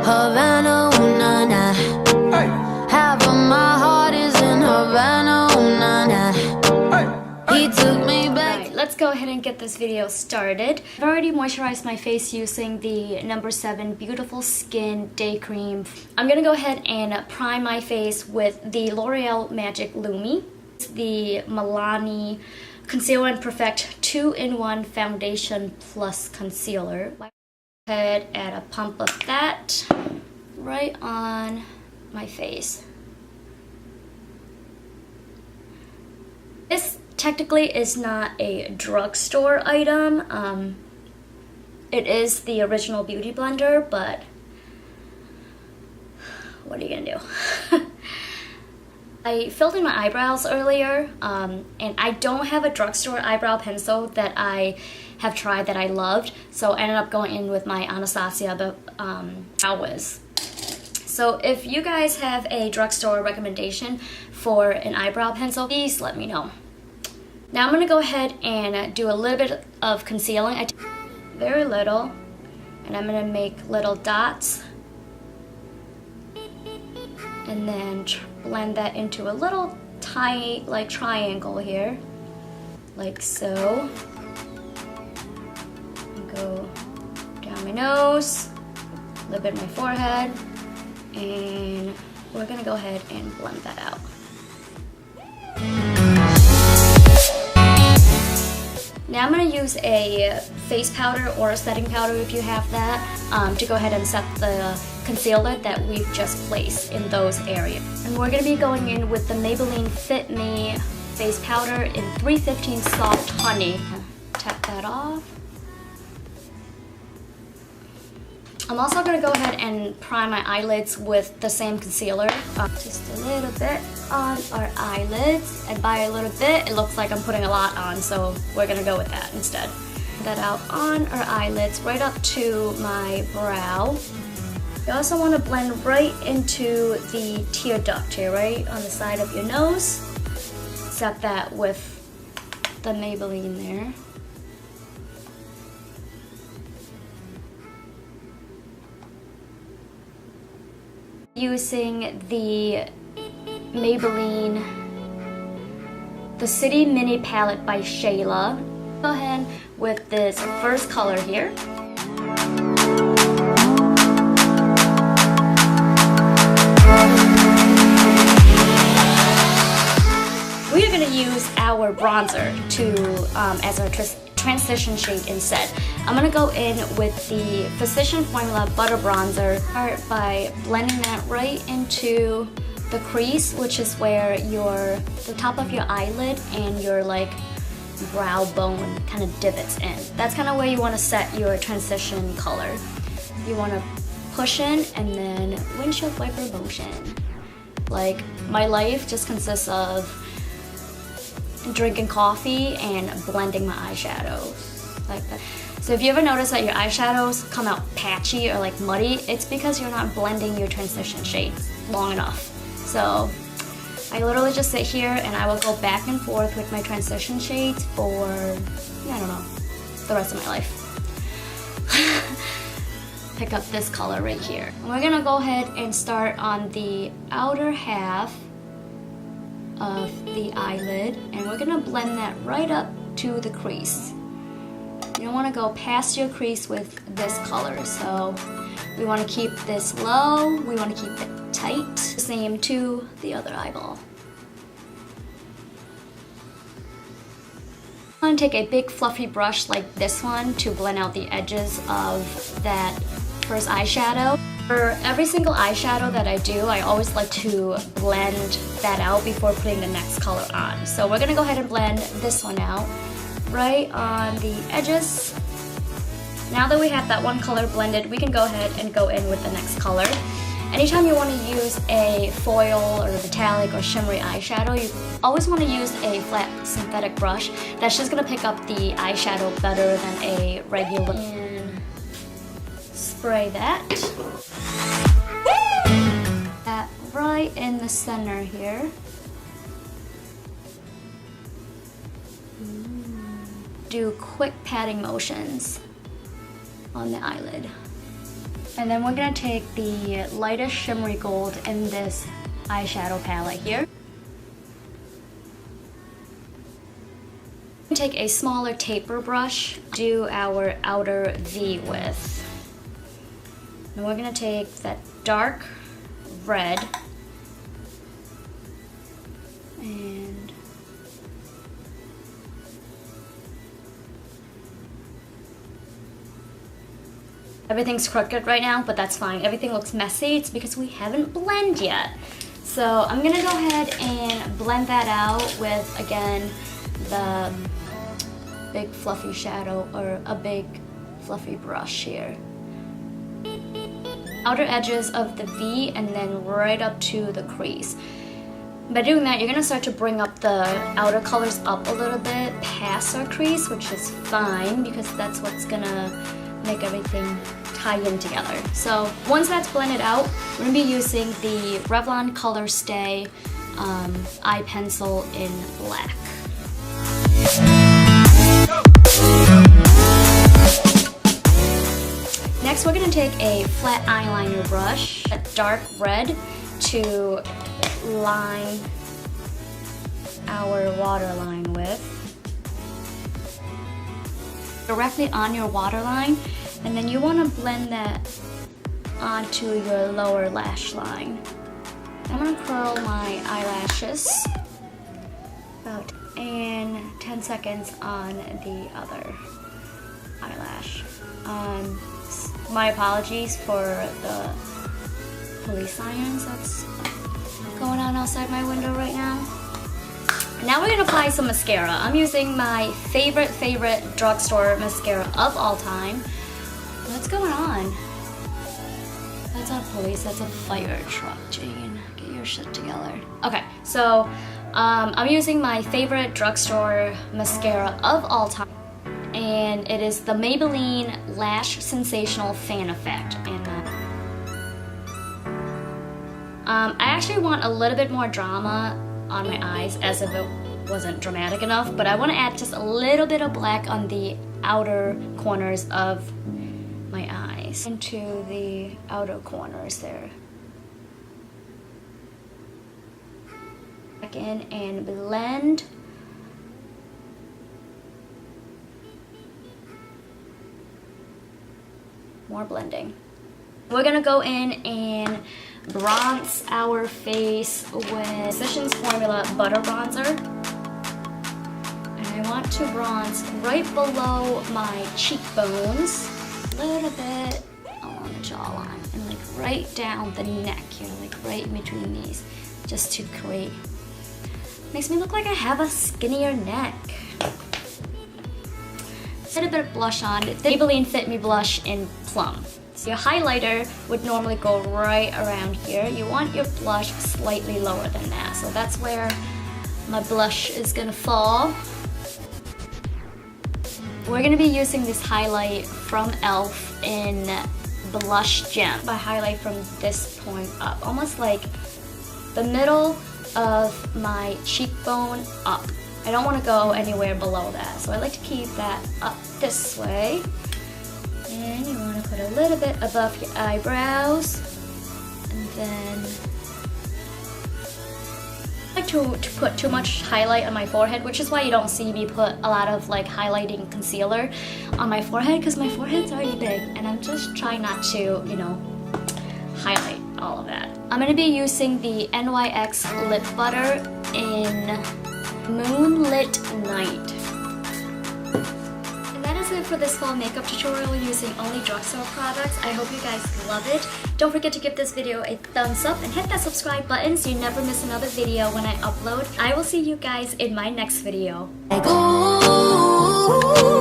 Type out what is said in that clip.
Havana, ooh, na, na. Hey. Half of my heart is in Havana, ooh, na, na. Hey. He took me back. Right, let's go ahead and get this video started. I've already moisturized my face using the No. 7 Beautiful Skin Day Cream. I'm gonna go ahead and prime my face with the L'Oreal Magic Lumi. It's the Milani Conceal and Perfect 2-in-1 Foundation Plus Concealer. Go ahead, add a pump of that right on my face. This technically is not a drugstore item. It is the original Beauty Blender, but what are you gonna do? I filled in my eyebrows earlier, and I don't have a drugstore eyebrow pencil that I have tried that I loved, so I ended up going in with my Anastasia Brow Wiz. So if you guys have a drugstore recommendation for an eyebrow pencil, please let me know. Now I'm going to go ahead and do a little bit of concealing, very little, and I'm going to make little dots and then blend that into a little tiny like triangle here, like so. Go down my nose, a little bit of my forehead, and we're gonna go ahead and blend that out. Now I'm going to use a face powder or a setting powder if you have that to go ahead and set the concealer that we've just placed in those areas. And we're going to be going in with the Maybelline Fit Me face powder in 315 Soft Honey. Tap that off. I'm also going to go ahead and prime my eyelids with the same concealer. Just a little bit on our eyelids. And by a little bit, it looks like I'm putting a lot on, so we're going to go with that instead. That out on our eyelids, right up to my brow. You also want to blend right into the tear duct here, right on the side of your nose. Set that with the Maybelline there. Using the Maybelline The City Mini Palette by Shayla. Go ahead with this first color here. We are going to use our bronzer as our transition shade instead. I'm going to go in with the Physician Formula Butter Bronzer. Start by blending that right into the crease, which is where the top of your eyelid and your like brow bone kind of divots in. That's kind of where you want to set your transition color. You want to push in and then windshield wiper motion. Like, my life just consists of drinking coffee and blending my eyeshadows like that. So if you ever notice that your eyeshadows come out patchy or like muddy, it's because you're not blending your transition shades long enough. So I literally just sit here and I will go back and forth with my transition shades for, I don't know, the rest of my life. Pick up this color right here. And we're gonna go ahead and start on the outer half of the eyelid, and we're gonna blend that right up to the crease. You don't want to go past your crease with this color, so we want to keep this low, we want to keep it tight. Same to the other eyeball. I'm going to take a big fluffy brush like this one to blend out the edges of that first eyeshadow. For every single eyeshadow that I do, I always like to blend that out before putting the next color on. So we're going to go ahead and blend this one out right on the edges. Now that we have that one color blended, we can go ahead and go in with the next color. Anytime you want to use a foil or a metallic or shimmery eyeshadow, you always want to use a flat synthetic brush. That's just going to pick up the eyeshadow better than a regular. And spray that. That right in the center here. Do quick patting motions on the eyelid. And then we're gonna take the lightest shimmery gold in this eyeshadow palette here. Take a smaller taper brush, do our outer V with. And we're gonna take that dark red and everything's crooked right now, but that's fine. Everything looks messy. It's because we haven't blended yet. So I'm gonna go ahead and blend that out with, again, the big fluffy shadow or a big fluffy brush here. Outer edges of the V and then right up to the crease. By doing that, you're gonna start to bring up the outer colors up a little bit past our crease, which is fine because that's what's gonna make everything tie in together. So once that's blended out, we're gonna be using the Revlon Color Stay eye pencil in black. Next, we're gonna take a flat eyeliner brush, a dark red, to line our waterline with. Directly on your waterline, and then you want to blend that onto your lower lash line. I'm gonna curl my eyelashes about in 10 seconds on the other eyelash. My apologies for the police sirens that's going on outside my window right now. Now we're gonna apply some mascara. I'm using my favorite drugstore mascara of all time. What's going on? That's not police, that's a fire truck, Jane. Get your shit together. Okay, so I'm using my favorite drugstore mascara of all time. And it is the Maybelline Lash Sensational Fan Effect. And I actually want a little bit more drama on my eyes, as if it wasn't dramatic enough, but I want to add just a little bit of black on the outer corners of my eyes, into the outer corners there. Back in and blend. More blending. We're gonna go in and bronze our face with Physicians Formula Butter Bronzer. And I want to bronze right below my cheekbones, a little bit along the jawline, and like right down the neck, you know, like right in between these, just to create, makes me look like I have a skinnier neck. Put a bit of blush on, the Maybelline Fit Me blush in Plum. So your highlighter would normally go right around here. You want your blush slightly lower than that. So that's where my blush is gonna fall. We're gonna be using this highlight from e.l.f. in Blush Gem. I highlight from this point up, almost like the middle of my cheekbone up. I don't want to go anywhere below that, so I like to keep that up this way. And you want to put a little bit above your eyebrows, and then I like to put too much highlight on my forehead, which is why you don't see me put a lot of like highlighting concealer on my forehead, because my forehead's already big, and I'm just trying not to, you know, highlight all of that. I'm going to be using the NYX lip butter in Moonlit Night. And that is it for this fall makeup tutorial using only drugstore products. I hope you guys love it. Don't forget to give this video a thumbs up and hit that subscribe button so you never miss another video when I upload. I will see you guys in my next video. Ooh.